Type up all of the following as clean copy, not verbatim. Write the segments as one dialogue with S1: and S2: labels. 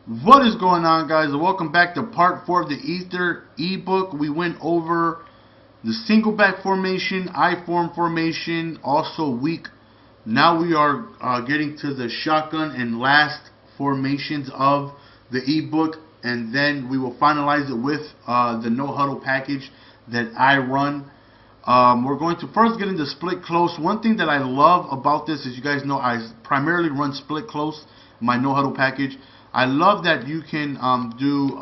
S1: What is going on, guys? Welcome back to part 4 of the Easter ebook. We went over the single back formation, I-form formation, also weak. Now we are getting to the shotgun and last formations of the ebook, and then we will finalize it with the no huddle package that I run. We're going to first get into split close. One thing that I love about this is, you guys know I primarily run split close, my no huddle package. I love that you can do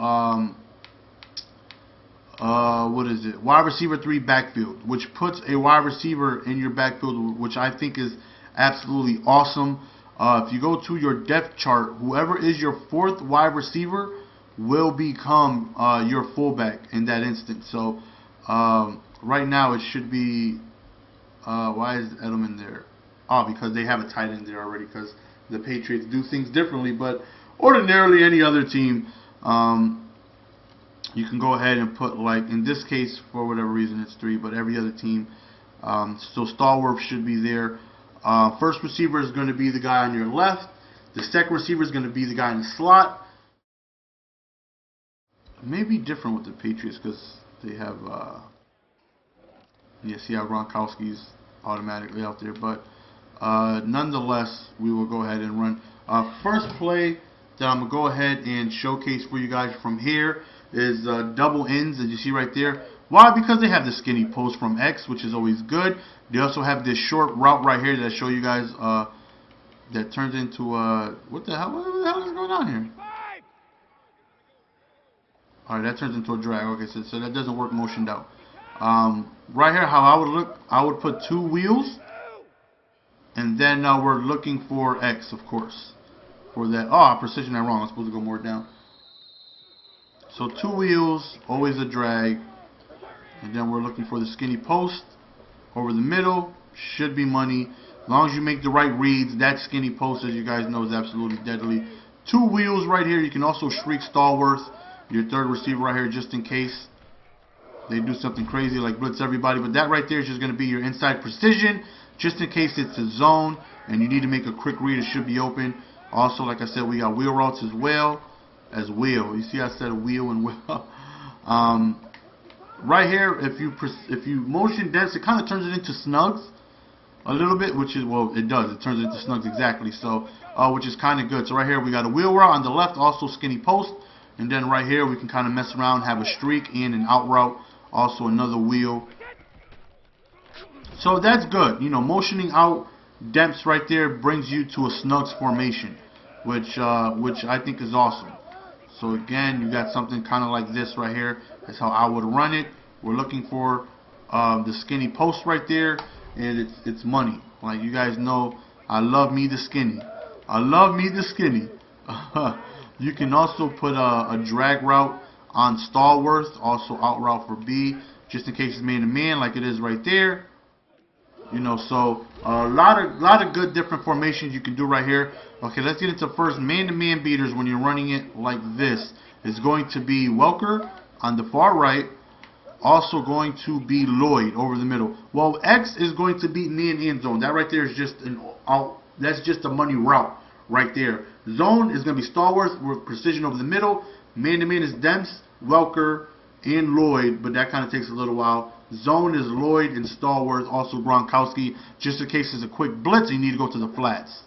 S1: wide receiver 3 backfield, which puts a wide receiver in your backfield, which I think is absolutely awesome. If you go to your depth chart, whoever is your 4th wide receiver will become your fullback in that instance. So right now it should be why is Edelman there? Oh, because they have a tight end there already, because the Patriots do things differently. But ordinarily, any other team, you can go ahead and put, like in this case, for whatever reason it's 3, but every other team, so Stallworth should be there. First receiver is going to be the guy on your left. The second receiver is going to be the guy in the slot. Maybe different with the Patriots because they have, see how Gronkowski's automatically out there, but nonetheless, we will go ahead and run. First play that I'm going to go ahead and showcase for you guys from here is double ends, as you see right there. Why? Because they have the skinny post from X, which is always good. They also have this short route right here that I show you guys that turns into what the hell is going on here? Alright, that turns into a drag. Okay, so that doesn't work motioned out. Right here, how I would look, I would put 2 wheels, and then we're looking for X, of course, for that. Oh, I precision that wrong. I'm supposed to go more down. So 2 wheels, always a drag, and then we're looking for the skinny post over the middle. Should be money. As long as you make the right reads, that skinny post, as you guys know, is absolutely deadly. 2 wheels right here. You can also shriek Stallworth, your 3rd receiver right here, just in case they do something crazy like blitz everybody. But that right there is just going to be your inside precision, just in case it's a zone and you need to make a quick read. It should be open. Also, like I said, we got wheel routes as well as wheel. You see I said wheel and wheel. Right here, if you motion dense, it kind of turns it into snugs a little bit, which is, well, it does. It turns it into snugs exactly. So which is kind of good. So right here we got a wheel route on the left, also skinny post, and then right here we can kind of mess around, have a streak in and out route. Also another wheel. So that's good. You know, motioning out depths right there brings you to a snugs formation, which I think is awesome. So again, you got something kind of like this right here. That's how I would run it. We're looking for the skinny post right there, and it's money. Like you guys know, I love me the skinny. I love me the skinny. You can also put a drag route on Stallworth, also out route for B, just in case it's man-to-man, like it is right there. You know, so a lot of good different formations you can do right here. Okay, let's get into first man-to-man beaters when you're running it like this. It's going to be Welker on the far right, also going to be Lloyd over the middle. Well, X is going to beat me in the end zone. That right there is just that's just a money route right there. Zone is going to be Stallworth with precision over the middle. Man-to-man is Demps, Welker, and Lloyd, but that kind of takes a little while. Zone is Lloyd and Stallworth, also Gronkowski, just in case there's a quick blitz and you need to go to the flats.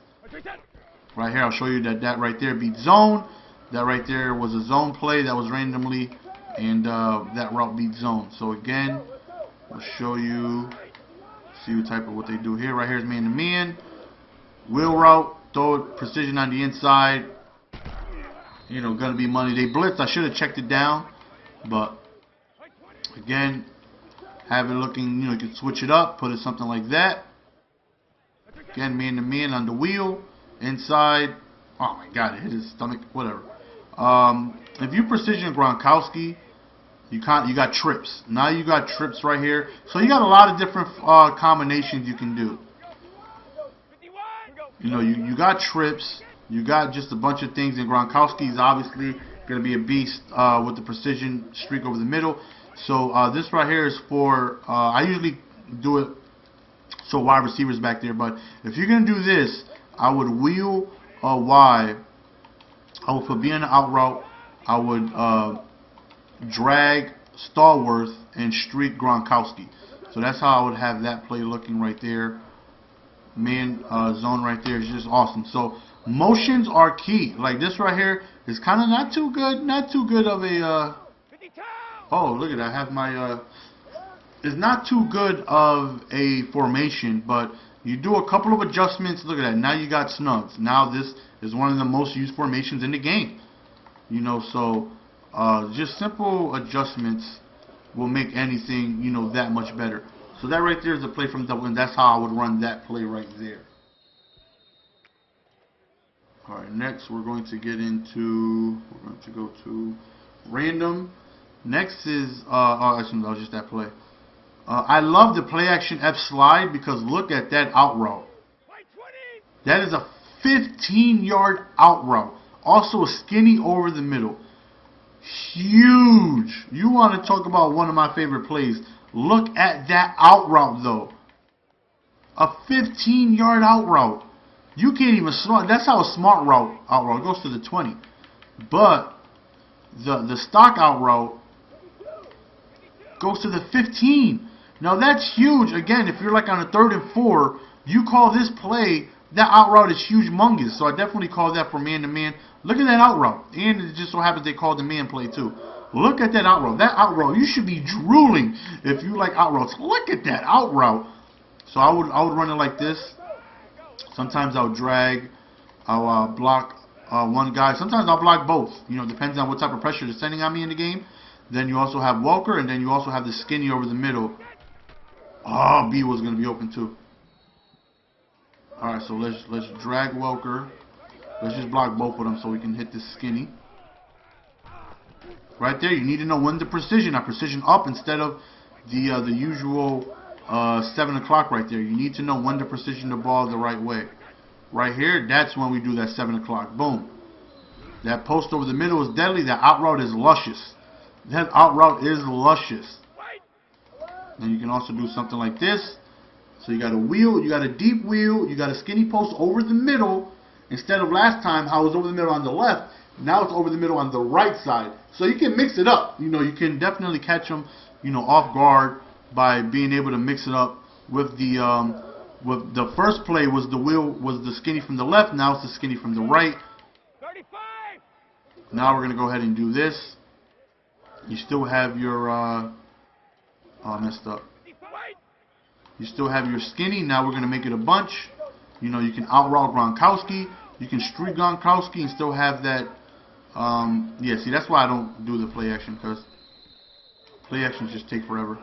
S1: Right here, I'll show you that right there beats zone. That right there was a zone play that was randomly, and that route beats zone. So again, I'll show you, see what they do here. Right here is man-to-man. Wheel route, throw it, precision on the inside. You know, gonna be money. They blitz. I should have checked it down, but again, have it looking. You know, you can switch it up, put it something like that. Again, man-to-man on the wheel, inside. Oh my God, it hit his stomach. Whatever. If you precision Gronkowski, you got trips. Now you got trips right here. So you got a lot of different combinations you can do. You know, you got trips. You got just a bunch of things, and Gronkowski is obviously going to be a beast with the precision streak over the middle. So this right here is for, I usually do it so wide receivers back there, but if you're going to do this, I would wheel a Y I would put B in the out route. I would drag Stallworth and streak Gronkowski. So that's how I would have that play looking right there. Man zone right there is just awesome. So motions are key. Like this right here is kind of not too good of a oh, look at that. I have my it's not too good of a formation, but you do a couple of adjustments. Look at that. Now you got snugs. Now this is one of the most used formations in the game. You know, so just simple adjustments will make anything, you know, that much better. So that right there is a play from WHEN. That's how I would run that play right there. Alright, next we're going to get into, we're going to go to random. Next is, oh, actually, that was just that play. I love the play action F slide because look at that out route. That is a 15-yard out route. Also a skinny over the middle. Huge. You want to talk about one of my favorite plays. Look at that out route though. A 15-yard out route. You can't even smart. That's how a smart route out route goes to the 20. But the stock out route goes to the 15. Now that's huge. Again, if you're like on a 3rd and 4, you call this play, that out route is humongous. So I definitely call that for man-to-man. Look at that out route. And it just so happens they called the man play too. Look at that out route. That out route, you should be drooling if you like out routes. Look at that out route. So I would run it like this. Sometimes I'll drag, I'll block one guy. Sometimes I'll block both. You know, depends on what type of pressure they're sending on me in the game. Then you also have Welker, and then you also have the skinny over the middle. Oh, B was going to be open too. Alright, so let's drag Welker. Let's just block both of them so we can hit this skinny. Right there, you need to know when to precision. I precision up instead of the usual 7 o'clock right there. You need to know when to precision the ball the right way. Right here, that's when we do that 7 o'clock. Boom. That post over the middle is deadly. That out route is luscious. That out route is luscious. And you can also do something like this. So you got a wheel, you got a deep wheel, you got a skinny post over the middle. Instead of last time how it was over the middle on the left, now it's over the middle on the right side. So you can mix it up. You know, you can definitely catch them, you know, off guard by being able to mix it up with the first play was the wheel was the skinny from the left, now it's the skinny from the right. 35. Now we're gonna go ahead and do this. You still have your oh, I messed up. You still have your skinny. Now we're gonna make it a bunch. You know, you can out route Gronkowski, you can streak Gronkowski and still have that yeah, see, that's why I don't do the play action, because play actions just take forever.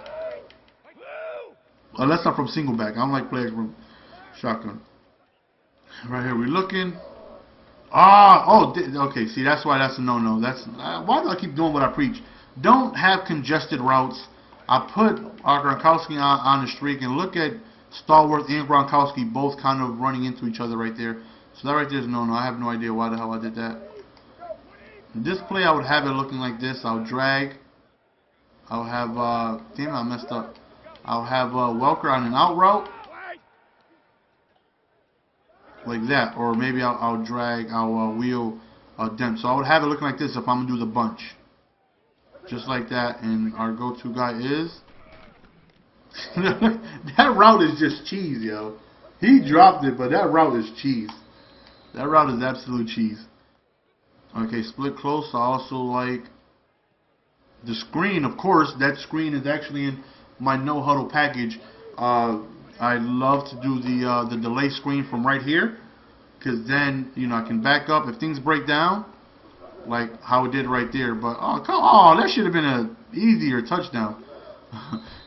S1: Unless I'm from single back. I don't like play action from shotgun. Right here, we're looking. Okay, see, that's why that's a no-no. That's why do I keep doing what I preach? Don't have congested routes. I put Gronkowski on the streak, and look at Stallworth and Gronkowski both kind of running into each other right there. So that right there is no-no. I have no idea why the hell I did that. This play, I would have it looking like this. I'll drag. I'll have, damn, I messed up. I'll have Welker on an out route. Like that. Or maybe I'll drag, I'll wheel Demp. So I would have it looking like this if I'm going to do the bunch. Just like that. And our go-to guy is... that route is just cheese, yo. He dropped it, but that route is cheese. That route is absolute cheese. Okay, split close. I also like the screen. Of course, that screen is actually in my no huddle package. I love to do the delay screen from right here, because then, you know, I can back up if things break down, like how it did right there. But that should have been an easier touchdown.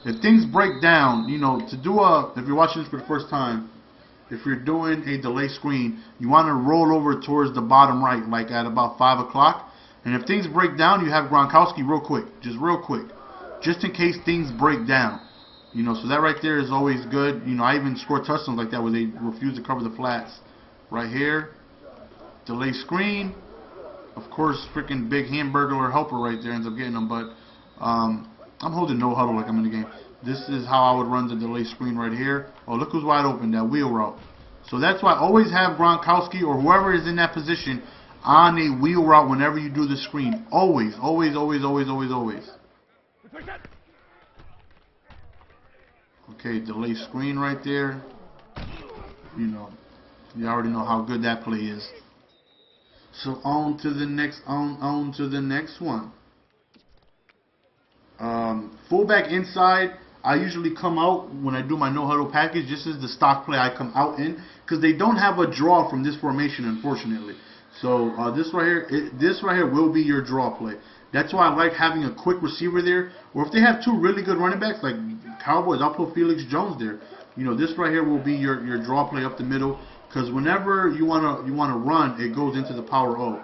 S1: If things break down, you know, to do if you're watching this for the first time, if you're doing a delay screen, you want to roll over towards the bottom right, like at about 5 o'clock. And if things break down, you have Gronkowski real quick, just in case things break down. You know, so that right there is always good. You know, I even score touchdowns like that where they refuse to cover the flats. Right here, delay screen. Of course, freaking big hamburger helper right there ends up getting them. But I'm holding no huddle like I'm in the game. This is how I would run the delay screen right here. Oh, look who's wide open, that wheel route. So that's why I always have Gronkowski or whoever is in that position on a wheel route whenever you do the screen. Always, always, always, always, always, always. Okay, delay screen right there. You know, you already know how good that play is. So on to the next, on to the next one. Fullback inside. I usually come out when I do my no huddle package. This is the stock play I come out in because they don't have a draw from this formation, unfortunately. So this right here will be your draw play. That's why I like having a quick receiver there. Or if they have two really good running backs like Cowboys, I'll put Felix Jones there. You know, this right here will be your draw play up the middle because whenever you wanna run, it goes into the power O.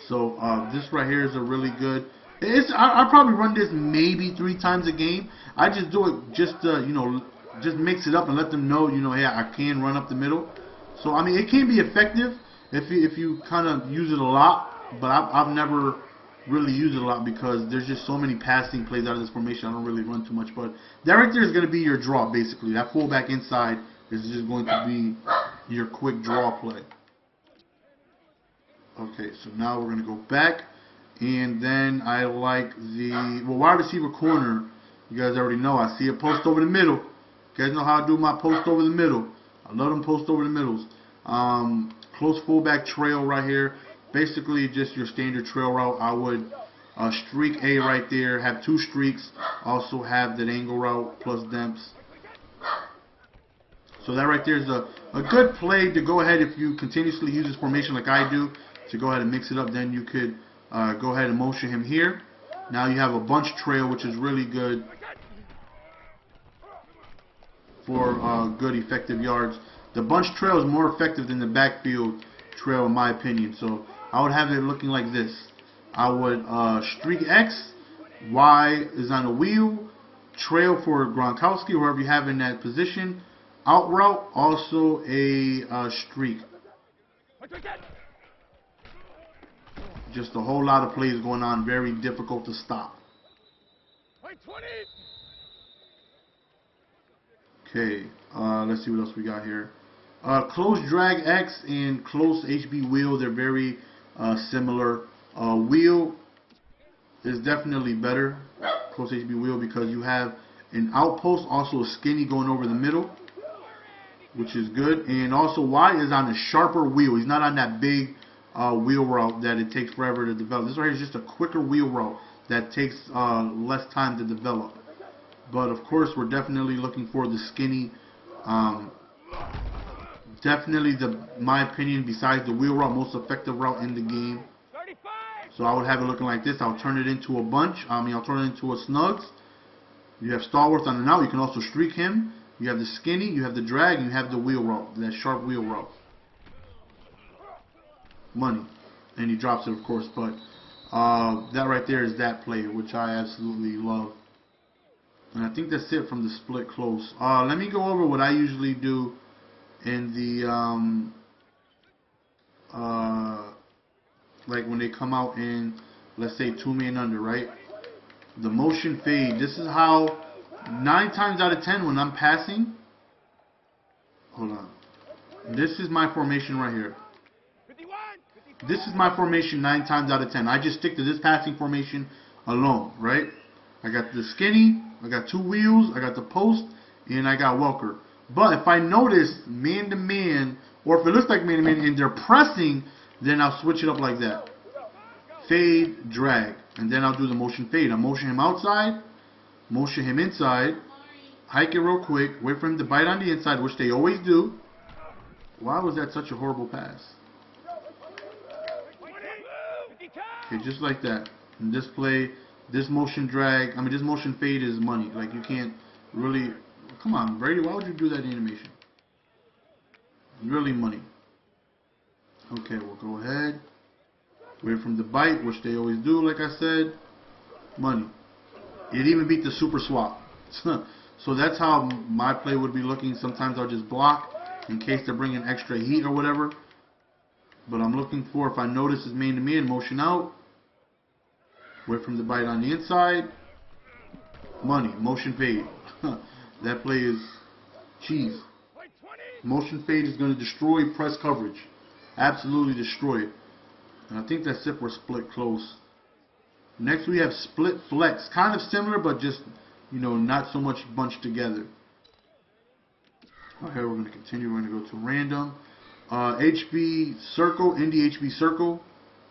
S1: So this right here is a really good. I probably run this maybe 3 times a game. I just do it just you know, just mix it up and let them know, you know, hey, I can run up the middle. So I mean, it can be effective if you kind of use it a lot, but I've never really used it a lot because there's just so many passing plays out of this formation. I don't really run too much, but that right there is going to be your draw basically. That fullback inside is just going to be your quick draw play. Okay, so now we're going to go back. And then I like the wide receiver corner. You guys already know I see a post over the middle. You guys know how I do my post over the middle. I love them post over the middles. Close fullback trail right here. Basically just your standard trail route. I would streak A right there. Have 2 streaks. Also have that angle route plus demps. So that right there is a good play to go ahead if you continuously use this formation like I do. To go ahead and mix it up. Then you could go ahead and motion him here. Now you have a bunch trail, which is really good for good effective yards. The bunch trail is more effective than the backfield trail in my opinion. So I would have it looking like this. I would streak X, Y is on a wheel, trail for Gronkowski, whoever you have in that position, out route, also a streak. Just a whole lot of plays going on, very difficult to stop. Okay, let's see what else we got here. Close drag X and close HB wheel, they're very similar. Wheel is definitely better, close HB wheel, because you have an outpost, also a skinny going over the middle, which is good. And also Y is on a sharper wheel. He's not on that big wheel route that it takes forever to develop. This right here is just a quicker wheel route that takes less time to develop. But of course, we're definitely looking for the skinny. Definitely, my opinion, besides the wheel route, most effective route in the game. So I would have it looking like this. I'll turn it into a bunch. I'll turn it into a snugs. You have Stalwarts on the out. You can also streak him. You have the skinny. You have the drag. And you have the wheel route. That sharp wheel route. Money. And he drops it, of course. But that right there is that play, which I absolutely love. And I think that's it from the split close. Let me go over what I usually do in the like when they come out in, let's say 2-man under, right? The motion fade. This is how 9 times out of 10 when I'm passing. Hold on. This is my formation right here. This is my formation 9 times out of 10. I just stick to this passing formation alone, right? I got the skinny, I got 2 wheels, I got the post, and I got Welker. But if I notice man-to-man, or if it looks like man-to-man and they're pressing, then I'll switch it up like that. Fade, drag. And then I'll do the motion fade. I'll motion him outside, motion him inside, hike it real quick, wait for him to bite on the inside, which they always do. Why was that such a horrible pass? Okay, just like that. And this play, this motion drag, this motion fade is money. Like, you can't really, come on, Brady, why would you do that animation? Really money. Okay, we'll go ahead. Wait from the bite, which they always do, like I said. Money. It even beat the super swap. So that's how my play would be looking. Sometimes I'll just block in case they're bringing extra heat or whatever. But I'm looking for, if I notice it's man-to-man, motion out. Wait from the bite on the inside. Money. Motion fade. That play is cheese. Motion fade is going to destroy press coverage. Absolutely destroy it. And I think that's it for split close. Next we have split flex. Kind of similar, but just, you know, not so much bunched together. Okay, we're going to continue. We're going to go to random. HB circle, indie HB circle.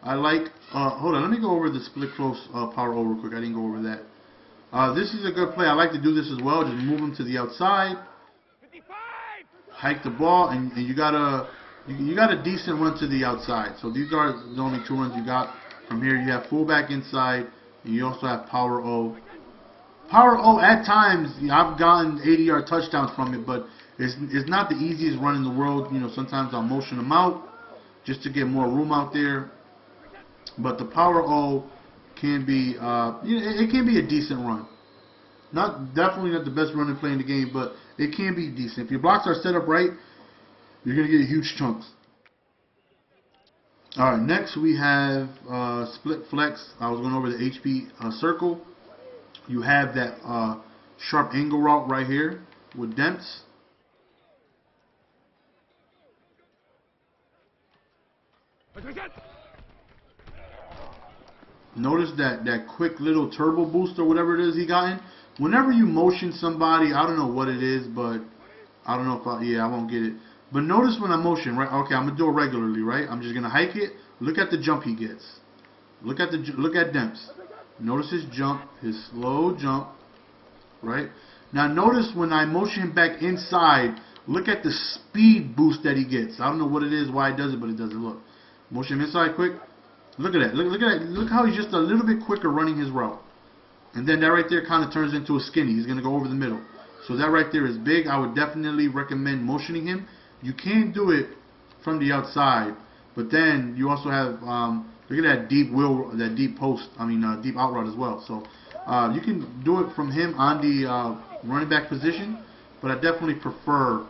S1: I like, hold on, let me go over the split close power O real quick. I didn't go over that. This is a good play. I like to do this as well. Just move him to the outside. Hike the ball, and you got a decent run to the outside. So these are the only 2 runs you got. From here you have fullback inside, and you also have power O. Power O at times, I've gotten 80-yard touchdowns from it, but it's not the easiest run in the world. You know, sometimes I'll motion them out just to get more room out there. But the power O can be, you know, it can be a decent run. Definitely not the best run and play in the game, but it can be decent. If your blocks are set up right, you're going to get huge chunks. Alright, next we have split flex. I was going over the HB circle. You have that sharp angle route right here with dents. Notice that quick little turbo boost or whatever it is he got in. Whenever you motion somebody, I don't know what it is, but I don't know if I won't get it. But notice when I motion, right? Okay, I'm gonna do it regularly, right? I'm just gonna hike it. Look at the jump he gets. Look at Demps. Notice his jump, his slow jump, right? Now notice when I motion him back inside, look at the speed boost that he gets. I don't know what it is, why it does it, but it does it. Look, motion him inside quick. Look at that. Look at that. Look how he's just a little bit quicker running his route. And then that right there kind of turns into a skinny. He's gonna go over the middle. So that right there is big. I would definitely recommend motioning him. You can do it from the outside, but then you also have look at that deep deep post. Deep out route as well. So you can do it from him on the running back position, but I definitely prefer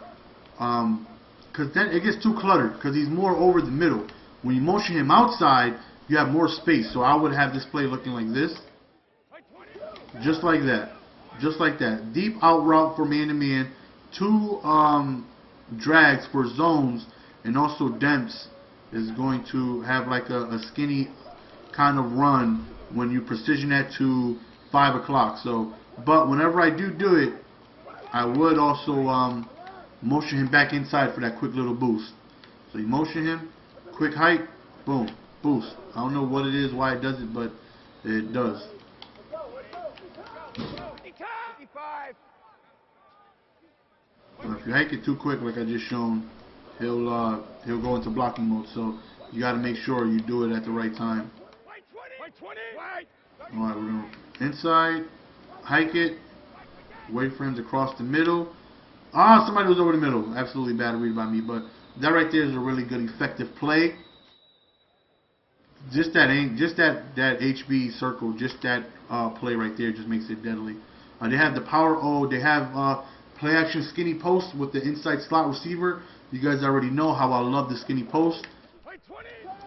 S1: because then it gets too cluttered because he's more over the middle. When you motion him outside, you have more space. So I would have this play looking like this, just like that, just like that. Deep out route for man-to-man, 2 drags for zones, and also Demps is going to have like a skinny kind of run when you precision that to 5 o'clock. So, but whenever I do it, I would also motion him back inside for that quick little boost. So you motion him, quick hike, boom, boost. I don't know what it is, why it does it, but it does. But if you hike it too quick, like I just shown, he'll go into blocking mode. So you got to make sure you do it at the right time. All right, we're going inside, hike it, wait for him to cross the middle. Somebody was over the middle. Absolutely bad read by me, but that right there is a really good, effective play. Just that HB circle, just that play right there, just makes it deadly. They have the power O. They have play action skinny post with the inside slot receiver. You guys already know how I love the skinny post.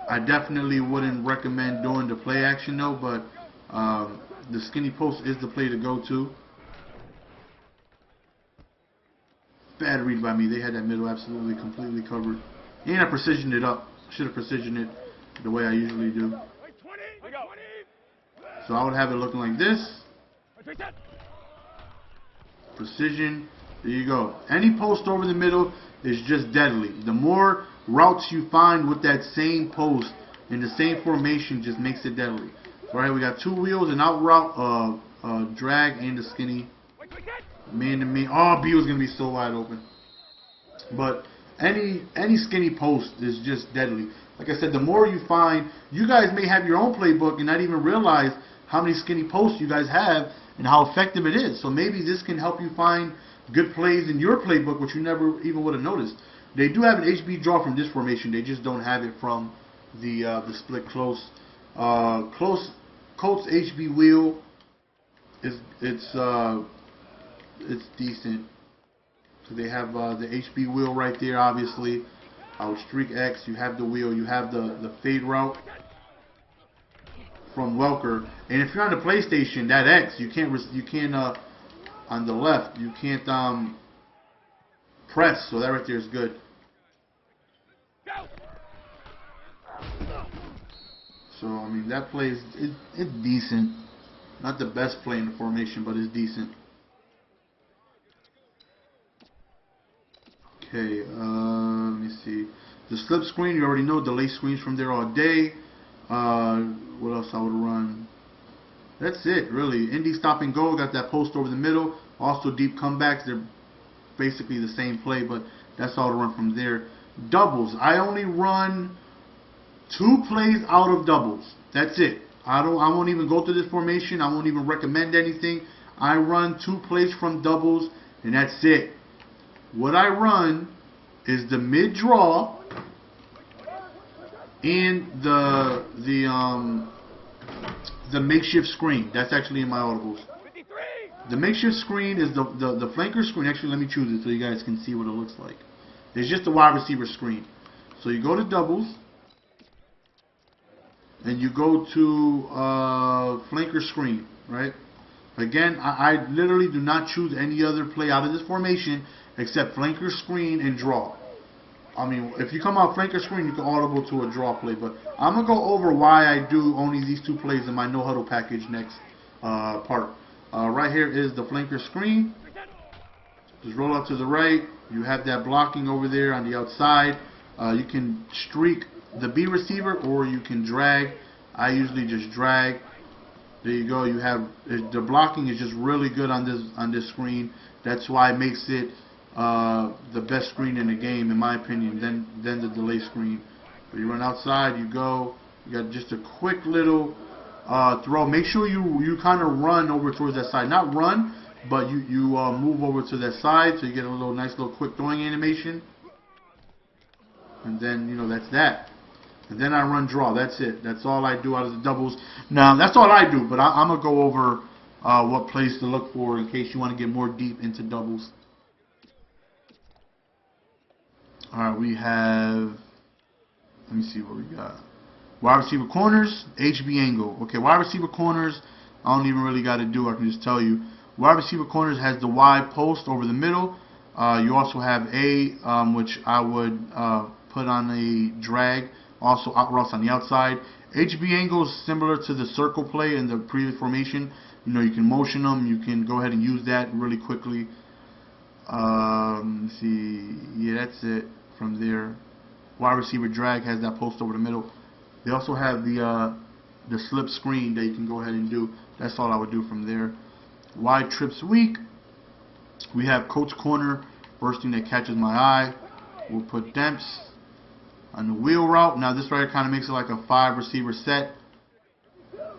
S1: I definitely wouldn't recommend doing the play action though, but the skinny post is the play to go to. Bad read by me. They had that middle absolutely completely covered. And I precisioned it up. Should have precisioned it the way I usually do. So I would have it looking like this. Precision. There you go. Any post over the middle is just deadly. The more routes you find with that same post in the same formation just makes it deadly. So right, we got 2 wheels, an out route, drag, and the skinny man-to-man. Oh, B was gonna be so wide open. But any skinny post is just deadly. Like I said, the more you find, you guys may have your own playbook and not even realize how many skinny posts you guys have and how effective it is. So maybe this can help you find good plays in your playbook, which you never even would have noticed. They do have an HB draw from this formation. They just don't have it from the split close. Colts HB wheel it's decent. So they have the HB wheel right there, obviously. Out streak X, you have the wheel, you have the fade route from Welker. And if you're on the PlayStation, that X, you can't on the left, you can't press. So that right there is good. So I mean that play is it's decent. Not the best play in the formation, but it's decent. Okay, let me see. The slip screen, you already know, delay screens from there all day. What else I would run? That's it, really. Indie stop and go, got that post over the middle. Also deep comebacks, they're basically the same play, but that's all to run from there. Doubles, I only run 2 plays out of doubles. That's it. I won't even go through this formation. I won't even recommend anything. I run 2 plays from doubles, and that's it. What I run is the mid draw and the makeshift screen. That's actually in my audibles. The makeshift screen is the flanker screen. Actually, let me choose it so you guys can see what it looks like. It's just the wide receiver screen. So you go to doubles and you go to flanker screen, right? Again, I literally do not choose any other play out of this formation except flanker screen and draw. I mean, if you come out flanker screen, you can audible to a draw play. But I'm going to go over why I do only these 2 plays in my no huddle package next part. Right here is the flanker screen. Just roll out to the right. You have that blocking over there on the outside. You can streak the B receiver or you can drag. I usually just drag. There you go. You have the blocking is just really good on this screen. That's why it makes it the best screen in the game, in my opinion, than the delay screen. But you run outside, you go. You got just a quick little throw. Make sure you kind of run over towards that side. Not run, but you move over to that side so you get a nice little quick throwing animation. And then that's that. And then I run draw. That's it. That's all I do out of the doubles. Now that's all I do. But I'm gonna go over what plays to look for in case you want to get more deep into doubles. Alright, we have, let me see what we got. Wide receiver corners, HB angle. Okay, wide receiver corners, I don't even really got to do, I can just tell you. Wide receiver corners has the wide post over the middle. You also have A, which I would put on a drag, also out routes on the outside. HB angle is similar to the circle play in the previous formation. You can motion them, you can go ahead and use that really quickly. Let's see, yeah, that's it from there. Wide receiver drag has that post over the middle. They also have the slip screen that you can go ahead and do. That's all I would do from there. Wide trips weak. We have coach corner. First thing that catches my eye. We'll put Demps on the wheel route. Now this right here kind of makes it like a 5 receiver set.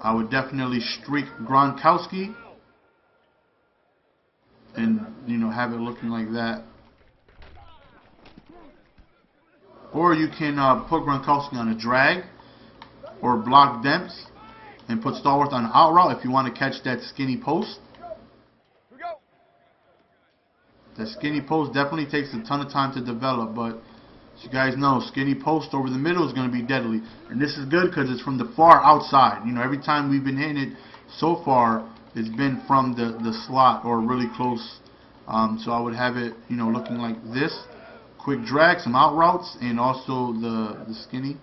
S1: I would definitely streak Gronkowski and have it looking like that. Or you can put Gronkowski on a drag or block Demps and put Stallworth on an out route if you want to catch that skinny post. That skinny post definitely takes a ton of time to develop, but as you guys know, skinny post over the middle is going to be deadly. And this is good because it's from the far outside. Every time we've been hitting it so far, it's been from the slot or really close. So I would have it, looking like this. Quick drag, some out routes, and also the skinny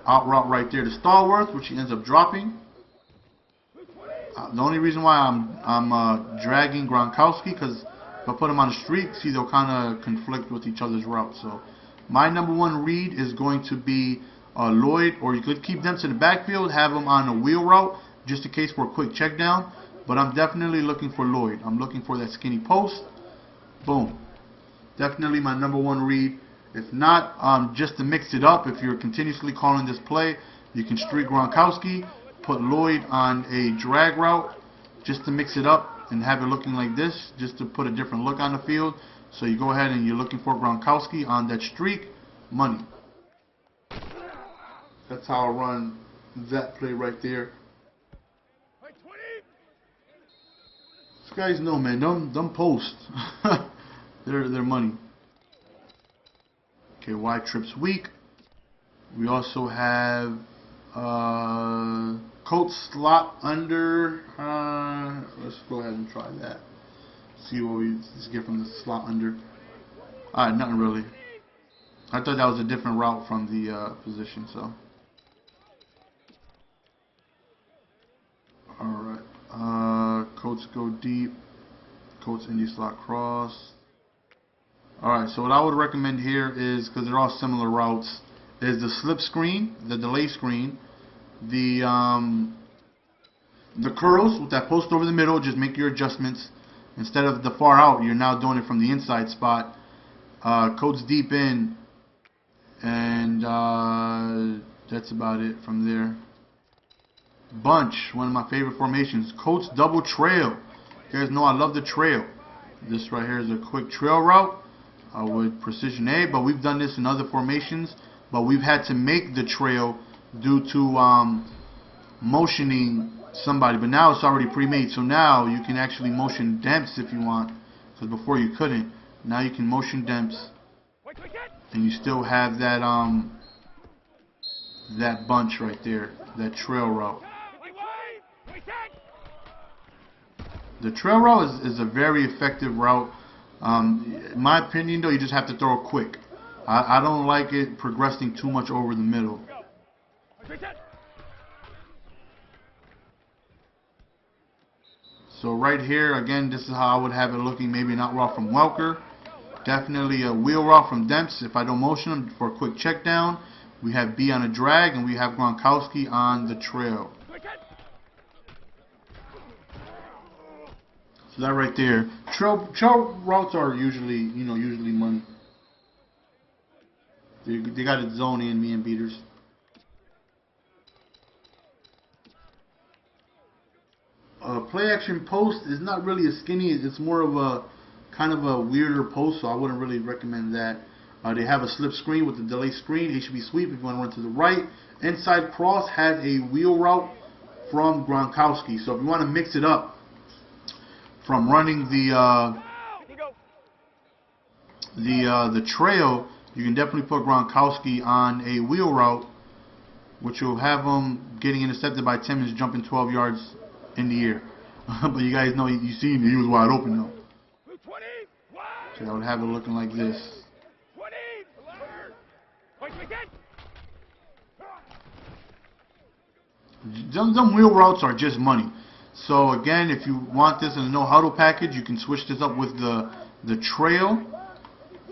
S1: out route right there to Stallworth, which he ends up dropping. The only reason why I'm dragging Gronkowski, because if I put him on a streak, see, they'll kind of conflict with each other's routes. So my number 1 read is going to be Lloyd, or you could keep them to the backfield, have them on a wheel route, just in case for a quick check down. But I'm definitely looking for Lloyd. I'm looking for that skinny post. Boom. Definitely my number 1 read. If not, just to mix it up, if you're continuously calling this play, you can streak Gronkowski, put Lloyd on a drag route, just to mix it up and have it looking like this, just to put a different look on the field. So you go ahead and you're looking for Gronkowski on that streak, money. That's how I run that play right there. These guys know, man, don't post. They're money. Okay, wide trips weak. We also have coach slot under. Let's go ahead and try that. See what we just get from the slot under. Alright, nothing really. I thought that was a different route from the position, so Coats go deep. Coats indie slot cross. Alright, so what I would recommend here is, because they're all similar routes, is the slip screen, the delay screen, the curls with that post over the middle. Just make your adjustments. Instead of the far out, you're now doing it from the inside spot. Coats deep in, and that's about it from there. Bunch, one of my favorite formations. Coats double trail. You guys know I love the trail. This right here is a quick trail route with precision A, but we've done this in other formations, but we've had to make the trail due to motioning somebody, but now it's already pre-made, so now you can actually motion demps if you want, because before you couldn't. Now you can motion demps, and you still have that that bunch right there, that trail route. The trail route is a very effective route. In my opinion, though, you just have to throw it quick. I don't like it progressing too much over the middle. So right here, again, this is how I would have it looking. Maybe not route from Welker. Definitely a wheel route from Demps if I don't motion him for a quick check down. We have B on a drag, and we have Gronkowski on the trail. So that right there. Trail routes are usually money. They got it zone in me and beaters. Play action post is not really a skinny. It's more of a kind of a weirder post, so I wouldn't really recommend that. They have a slip screen with the delay screen. HB sweep if you want to run to the right. Inside cross has a wheel route from Gronkowski. So if you want to mix it up from running the trail, you can definitely put Gronkowski on a wheel route, which will have him getting intercepted by Timmons jumping 12 yards in the air. But you guys know, you see him, he was wide open though. So I would have it looking like this. Some wheel routes are just money. So again, if you want this in a no huddle package, you can switch this up with the trail,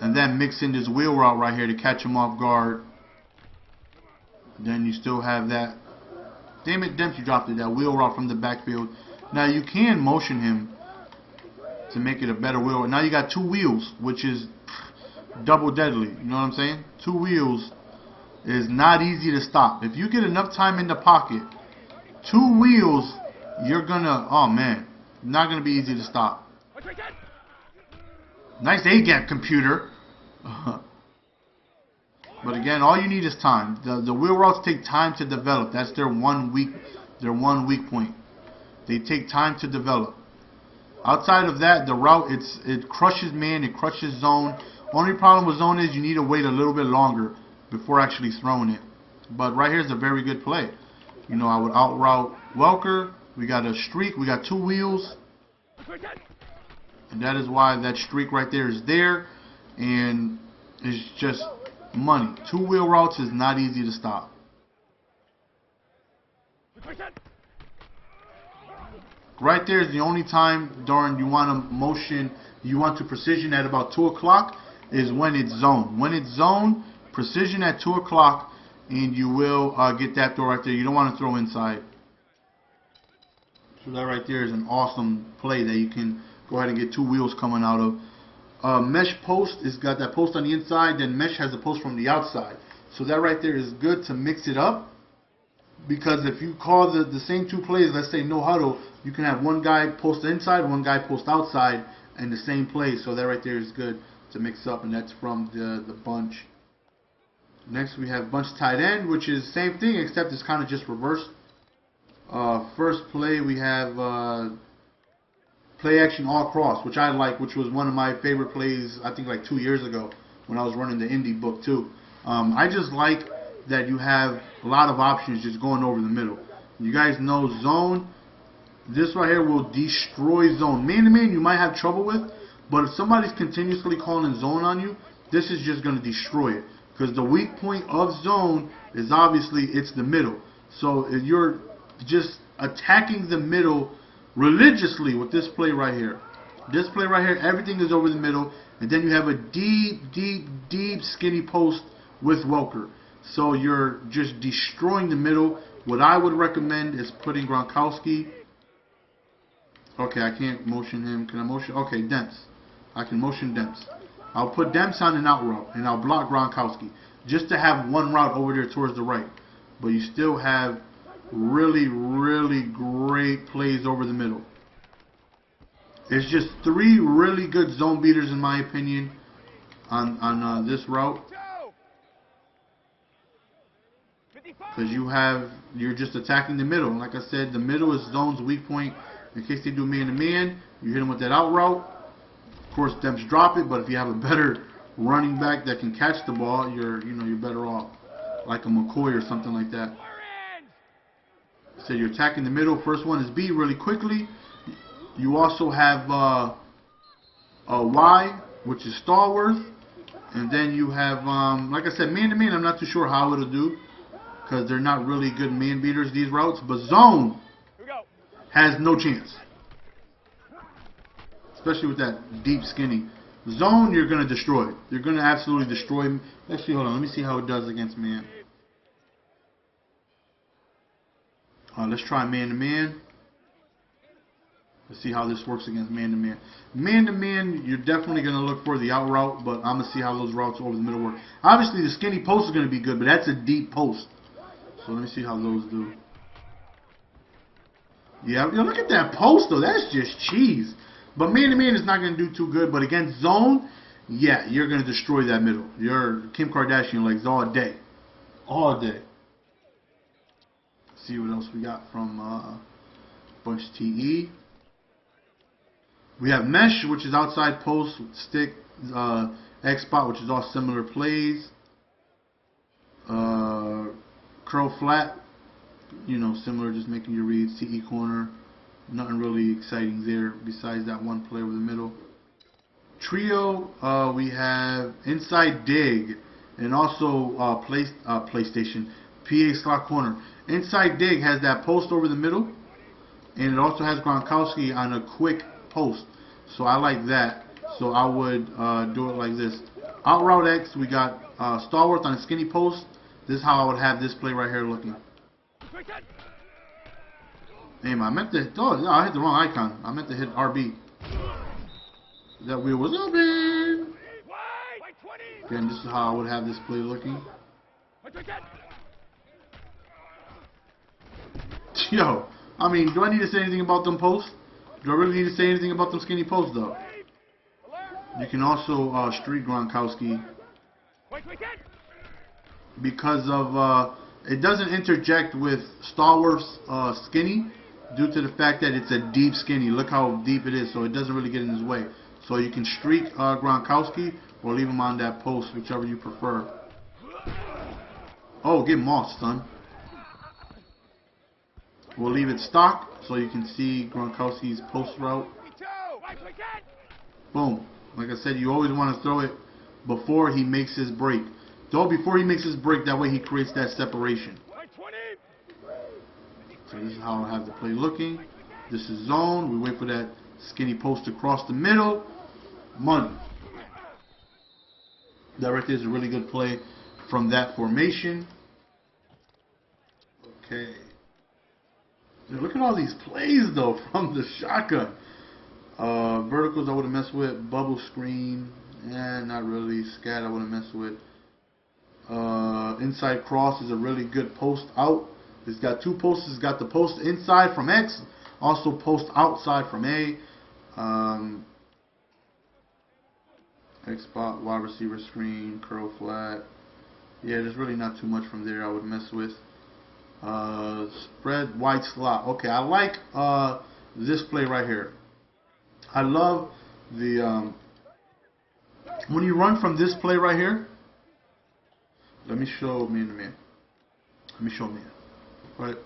S1: and then mix in this wheel route right here to catch him off guard. Then you still have that. Damn it, Demps, you dropped it. That wheel route from the backfield. Now you can motion him to make it a better wheel. Now you got two wheels, which is double deadly. You know what I'm saying? Two wheels is not easy to stop. If you get enough time in the pocket, two wheels, you're gonna, oh man, not gonna be easy to stop. Nice A-gap, computer. But again, all you need is time. The wheel routes take time to develop. That's their one weak point. They take time to develop. Outside of that, the route, it crushes man, it crushes zone. Only problem with zone is you need to wait a little bit longer before actually throwing it. But right here is a very good play. You know, I would out route Welker. We got a streak. We got two wheels. And that is why that streak right there is there. And it's just money. Two wheel routes is not easy to stop. Right there is the only time during you want to motion, you want to precision at about 2 o'clock is when it's zone. When it's zone, precision at 2 o'clock, and you will get that throw right there. You don't want to throw inside. So that right there is an awesome play that you can go ahead and get two wheels coming out of. Mesh post has got that post on the inside, then mesh has a post from the outside. So that right there is good to mix it up, because if you call the same two plays, let's say no huddle, you can have one guy post inside, one guy post outside, and the same play. So that right there is good to mix up, and that's from the bunch. Next we have bunch tight end, which is the same thing except it's kind of just reversed. First play we have play action all cross, which I like, which was one of my favorite plays I think like 2 years ago when I was running the indie book too. I just like that you have a lot of options just going over the middle. You guys know zone, this right here will destroy zone. Man to man you might have trouble with, but if somebody's continuously calling zone on you, this is just going to destroy it. Because the weak point of zone is obviously it's the middle. So if you're just attacking the middle religiously with this play right here. This play right here, everything is over the middle, and then you have a deep skinny post with Welker. So you're just destroying the middle. What I would recommend is putting Gronkowski. Okay, I can't motion him. Can I motion? Okay, Demps. I can motion Demps. I'll put Demps on an out route, and I'll block Gronkowski, just to have one route over there towards the right. But you still have really great plays over the middle. It's just 3 really good zone beaters in my opinion on this route. Because you're just attacking the middle. Like I said, the middle is zone's weak point. In case they do man-to-man, you hit them with that out route. Of course, Demps drop it, but if you have a better running back that can catch the ball, you're better off, like a McCoy or something like that. So you're attacking the middle. First one is B really quickly. You also have a Y, which is Stallworth, and then you have, like I said, man-to-man. I'm not too sure how it'll do, because they're not really good man beaters, these routes. But zone has no chance, especially with that deep skinny. Zone, you're going to destroy. You're going to absolutely destroy him. Actually, hold on. Let me see how it does against man. Let's try man-to-man. Let's see how this works against man-to-man. Man-to-man, you're definitely going to look for the out route, but I'm going to see how those routes over the middle work. Obviously, the skinny post is going to be good, but that's a deep post. So let me see how those do. Yeah, look at that post, though. That's just cheese. But man-to-man is not going to do too good. But against zone, yeah, you're going to destroy that middle. You're Kim Kardashian legs all day. All day. Let's see what else we got from Bunch TE. We have mesh, which is outside post, stick, X spot, which is all similar plays. Curl flat, similar, just making your reads. TE corner, nothing really exciting there besides that one play over the middle. Trio, we have inside dig, and also PlayStation, PA slot corner. Inside dig has that post over the middle, and it also has Gronkowski on a quick post. So I like that. So I would do it like this. Out route X, we got Stallworth on a skinny post. This is how I would have this play right here looking. Damn, I meant to. Oh, no, I hit the wrong icon. I meant to hit RB. That wheel was open. Again, this is how I would have this play looking. Yo, I mean, do I need to say anything about them posts? Do I really need to say anything about them skinny posts, though? You can also streak Gronkowski because of it doesn't interject with Stallworth's skinny due to the fact that it's a deep skinny. Look how deep it is, so it doesn't really get in his way. So you can streak Gronkowski or leave him on that post, whichever you prefer. Oh, get mossed, son. We'll leave it stock so you can see Gronkowski's post route. Boom. Like I said, you always want to throw it before he makes his break. Throw it before he makes his break, that way he creates that separation. So this is how I have the play looking. This is zone. We wait for that skinny post to cross the middle. Money. That right there is a really good play from that formation. Okay. Dude, look at all these plays, though, from the shotgun. Verticals I wouldn't mess with. Bubble screen. Not really. Scat I wouldn't mess with. Inside cross is a really good post out. It's got 2 posts. It's got the post inside from X. Also post outside from A. X spot, wide receiver screen, curl flat. Yeah, there's really not too much from there I would mess with. Spread wide slot. Okay, I like this play right here. I love the when you run from this play right here. Let me show man-to-man. Let me show man. Right.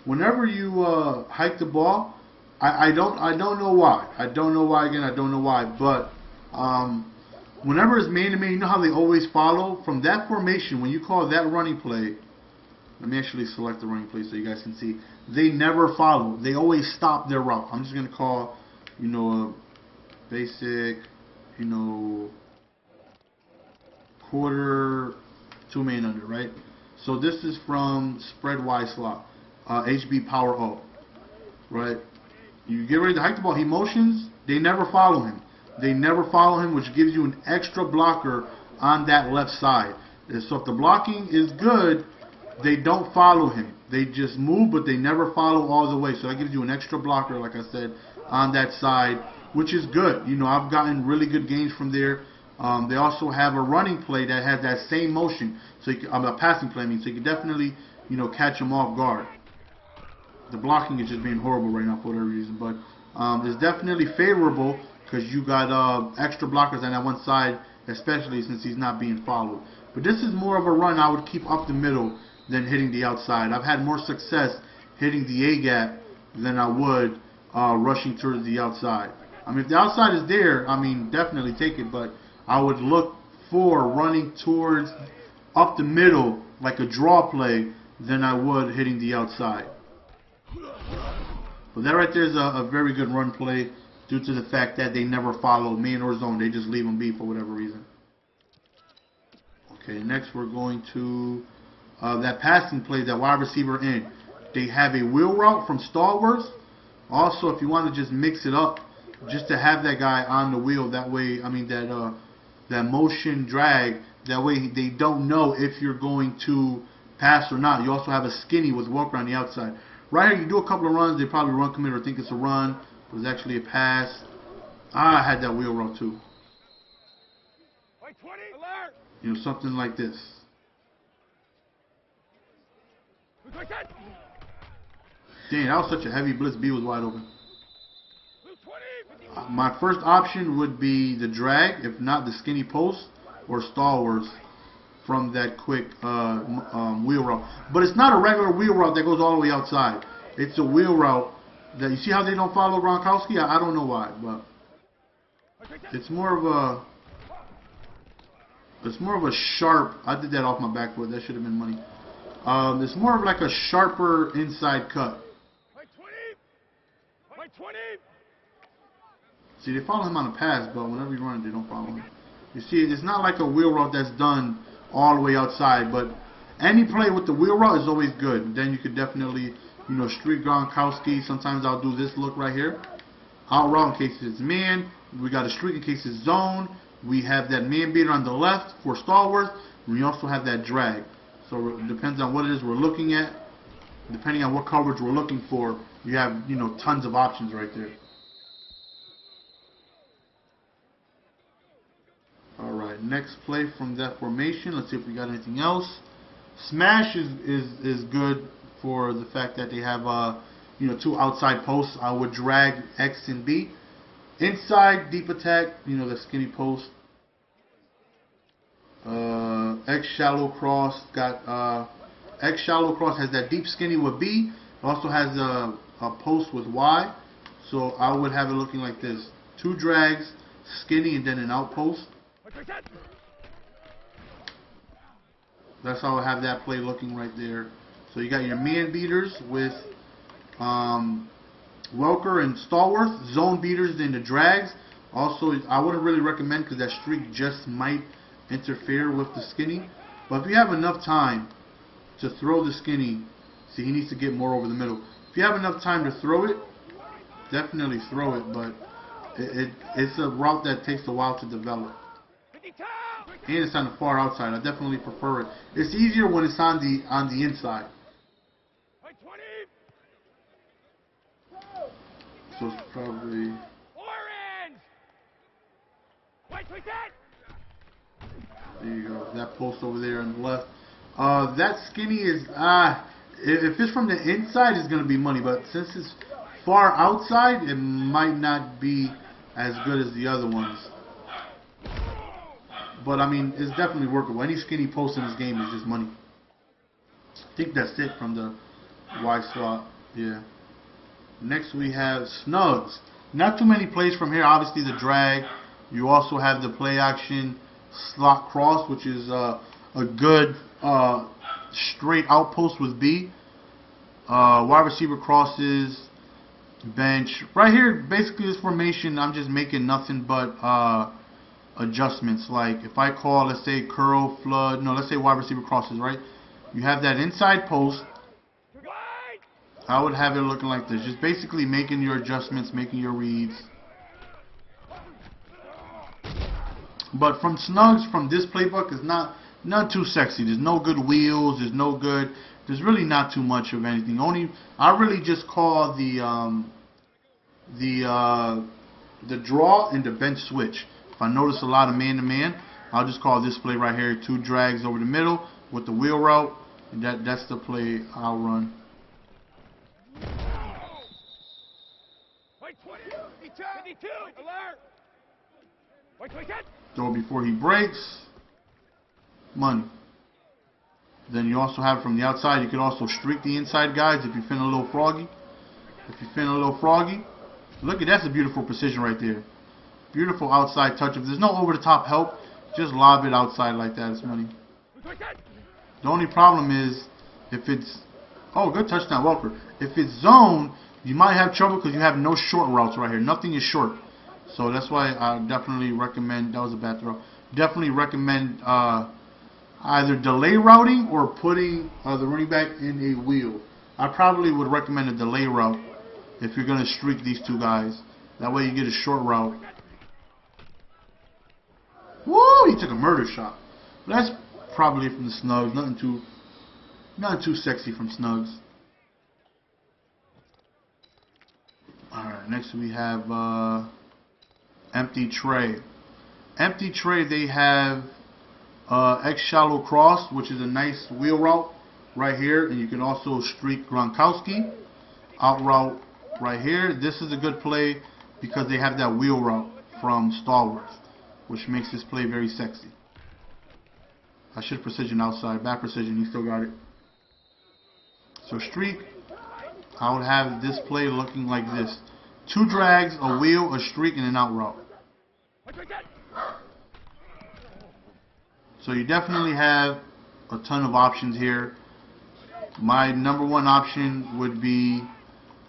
S1: Whenever you hike the ball, I don't know why. I don't know why again. I don't know why. But whenever it's man-to-man, you know how they always follow from that formation. When you call that running play, Let me actually select the running play so you guys can see. They never follow. They always stop their route. I'm just going to call, you know, a basic, you know, quarter, 2 main under, right? So this is from spread Y slot, HB power O, right? You get ready to hike the ball. He motions. They never follow him. They never follow him, which gives you an extra blocker on that left side. So if the blocking is good, they don't follow him. They just move, but they never follow all the way. So that gives you an extra blocker, like I said, on that side, which is good. You know, I've gotten really good gains from there. They also have a running play that has that same motion. So you can, a passing play, I mean, so you can definitely, you know, catch them off guard. The blocking is just being horrible right now for whatever reason, but it's definitely favorable because you got extra blockers on that one side, especially since he's not being followed. But this is more of a run I would keep up the middle than hitting the outside. I've had more success hitting the A gap than I would rushing towards the outside. I mean, if the outside is there, I mean, definitely take it, but I would look for running towards up the middle like a draw play than I would hitting the outside. But that right there is a very good run play due to the fact that they never follow man or zone. They just leave them be for whatever reason. Okay, next we're going to that passing play, that wide receiver in. They have a wheel route from stalwarts. Also, if you want to just mix it up, just to have that guy on the wheel, that way, I mean, that motion drag, that way they don't know if you're going to pass or not. You also have a skinny with Welker on the outside. Right here, you do a couple of runs, they probably run commit or think it's a run. It was actually a pass. I had that wheel route too. You know, something like this. Dang, that was such a heavy blitz. B was wide open. My first option would be the drag, if not the skinny post or stalwarts from that quick wheel route. But it's not a regular wheel route that goes all the way outside. It's a wheel route that, you see how they don't follow Gronkowski? I don't know why, but it's more of a sharp. I did that off my back foot. That should have been money. It's more of like a sharper inside cut. See, they follow him on a pass, but whenever you run it, they don't follow him. You see, it's not like a wheel route that's done all the way outside, but any play with the wheel route is always good. Then you could definitely, you know, streak Gronkowski. Sometimes I'll do this look right here. Out route in case it's man. We got a streak in case it's zone. We have that man beater on the left for stalwart. We also have that drag. So it depends on what it is we're looking at. Depending on what coverage we're looking for, you have, you know, tons of options right there. Alright, next play from that formation. Let's see if we got anything else. Smash is good for the fact that they have you know, 2 outside posts. I would drag X and B. Inside deep attack, you know, the skinny post. X shallow cross got X shallow cross has that deep skinny with B. It also has a post with Y. So I would have it looking like this: 2 drags, skinny, and then an outpost. That's how I have that play looking right there. So you got your man beaters with Welker and stalwart, zone beaters, then the drags. Also, I wouldn't really recommend because that streak just might interfere with the skinny. But if you have enough time to throw the skinny, see, he needs to get more over the middle. If you have enough time to throw it, definitely throw it. But it's a route that takes a while to develop. And it's on the far outside. I definitely prefer it. It's easier when it's on the inside. So it's probably there you go. That post over there on the left. That skinny is if it's from the inside, it's gonna be money. But since it's far outside, it might not be as good as the other ones. But I mean, it's definitely workable. Any skinny post in this game is just money. I think that's it from the Y slot. Yeah. Next we have snugs. Not too many plays from here. Obviously the drag. You also have the play action slot cross, which is a good straight outpost with B. Wide receiver crosses, bench. Right here, basically this formation, I'm just making nothing but adjustments. Like if I call, let's say curl, flood, no, let's say wide receiver crosses, right? You have that inside post. I would have it looking like this. Just basically making your adjustments, making your reads. But from Snugs, from this playbook, is not too sexy. There's no good wheels. There's really not too much of anything. I really just call the draw and the bench switch. If I notice a lot of man-to-man, I'll just call this play right here 2 drags over the middle with the wheel route. And that's the play I'll run. Throw before he breaks. Money. Then you also have from the outside, you can also streak the inside guys if you're feeling a little froggy. Look at that's a beautiful precision right there. Beautiful outside touch. If there's no over-the-top help, just lob it outside like that. It's money. The only problem is if it's... Oh, good touchdown, Welker. If it's zone, you might have trouble because you have no short routes right here. Nothing is short. So that's why I definitely recommend... That was a bad throw. Definitely recommend either delay routing or putting the running back in a wheel. I probably would recommend a delay route if you're going to streak these 2 guys. That way you get a short route. Woo! He took a murder shot. But that's probably from the Snugs. Nothing too sexy from Snugs. Alright, next we have empty tray. Empty tray, they have X shallow cross, which is a nice wheel route right here, and you can also streak Gronkowski out route right here. This is a good play because they have that wheel route from Stallworth, which makes this play very sexy. I should precision outside, bad precision, he still got it. So streak, I would have this play looking like this: 2 drags, a wheel, a streak, and an out route. So you definitely have a ton of options here. My number 1 option would be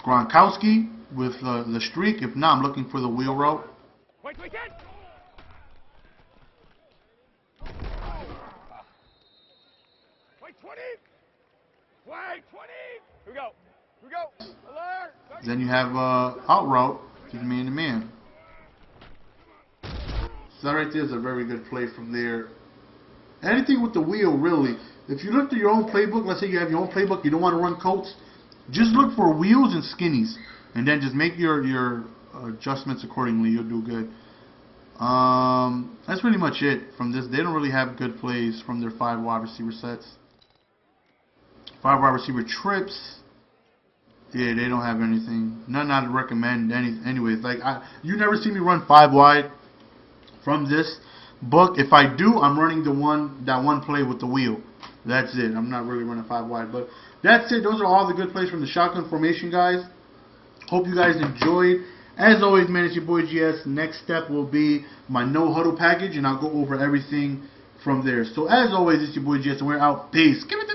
S1: Gronkowski with the streak. If not, I'm looking for the wheel route. Then you have out route, which is man-to-man. So that right there is a very good play from there. Anything with the wheel, really. If you look at your own playbook, let's say you have your own playbook, you don't want to run coats, just look for wheels and skinnies, and then just make your adjustments accordingly. You'll do good. That's pretty much it from this. They don't really have good plays from their 5 wide receiver sets. 5 wide receiver trips. Yeah, they don't have anything. None I'd recommend. Anyways, like you never see me run 5 wide from this book. If I do, I'm running that one play with the wheel. That's it. I'm not really running 5 wide, but that's it. Those are all the good plays from the shotgun formation, guys. Hope you guys enjoyed. As always, man, it's your boy GS. Next step will be my no huddle package, and I'll go over everything from there. So as always, it's your boy GS, and we're out. Peace. Give it